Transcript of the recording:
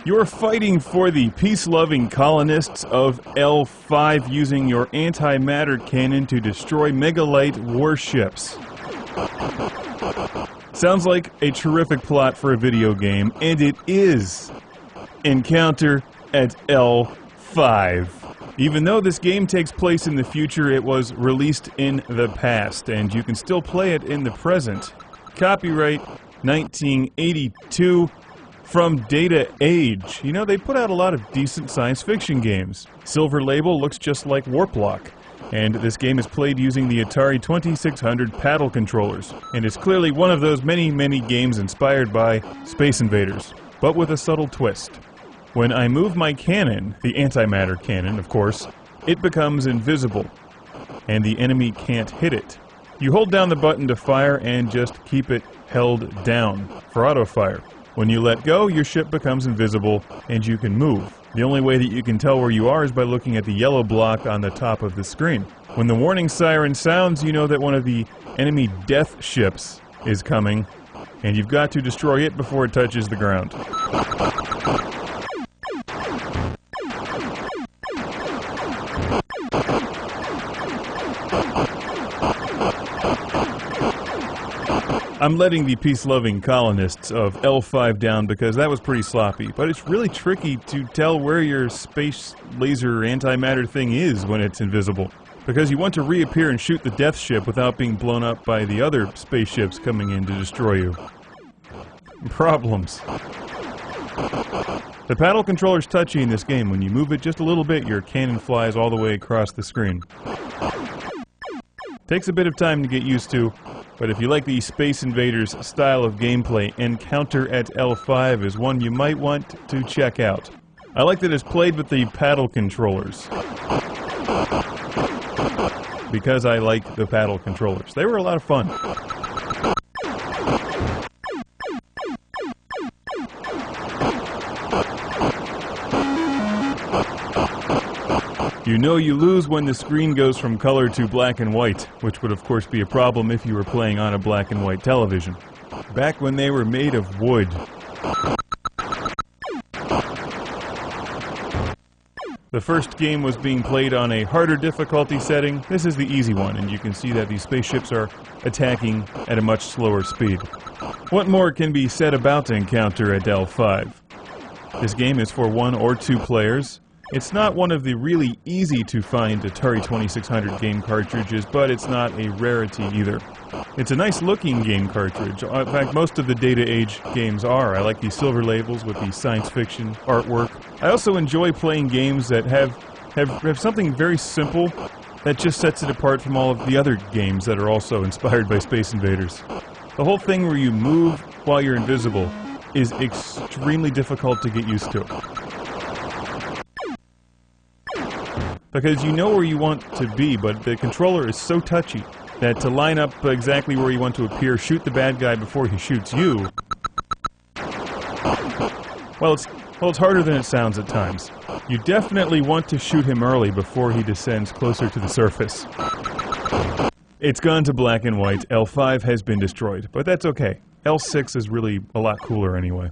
You're fighting for the peace-loving colonists of L5 using your antimatter cannon to destroy megalite warships. Sounds like a terrific plot for a video game, and it is. Encounter at L5. Even though this game takes place in the future, it was released in the past, and you can still play it in the present. Copyright 1982 from Data Age. You know, they put out a lot of decent science fiction games. Silver Label looks just like Warplock, and this game is played using the Atari 2600 paddle controllers, and it's clearly one of those many, many games inspired by Space Invaders, but with a subtle twist. When I move my cannon, the antimatter cannon, of course, it becomes invisible, and the enemy can't hit it. You hold down the button to fire and just keep it held down for auto-fire. When you let go, your ship becomes invisible and you can move. The only way that you can tell where you are is by looking at the yellow block on the top of the screen. When the warning siren sounds, you know that one of the enemy death ships is coming, and you've got to destroy it before it touches the ground. I'm letting the peace-loving colonists of L5 down because that was pretty sloppy, but it's really tricky to tell where your space laser antimatter thing is when it's invisible, because you want to reappear and shoot the death ship without being blown up by the other spaceships coming in to destroy you. Problems. The paddle controller's touchy in this game. When you move it just a little bit, your cannon flies all the way across the screen. Takes a bit of time to get used to, but if you like the Space Invaders style of gameplay, Encounter at L5 is one you might want to check out. I like that it's played with the paddle controllers, because I like the paddle controllers. They were a lot of fun. You know you lose when the screen goes from color to black and white, which would of course be a problem if you were playing on a black and white television. Back when they were made of wood. The first game was being played on a harder difficulty setting. This is the easy one, and you can see that these spaceships are attacking at a much slower speed. What more can be said about Encounter at L5? This game is for 1 or 2 players. It's not one of the really easy-to-find Atari 2600 game cartridges, but it's not a rarity either. It's a nice-looking game cartridge. In fact, most of the Data Age games are. I like the silver labels with the science fiction artwork. I also enjoy playing games that have something very simple that just sets it apart from all of the other games that are also inspired by Space Invaders. The whole thing where you move while you're invisible is extremely difficult to get used to. Because you know where you want to be, but the controller is so touchy that to line up exactly where you want to appear, shoot the bad guy before he shoots you, well, it's harder than it sounds at times. You definitely want to shoot him early before he descends closer to the surface. It's gone to black and white. L5 has been destroyed, but that's okay. L6 is really a lot cooler anyway.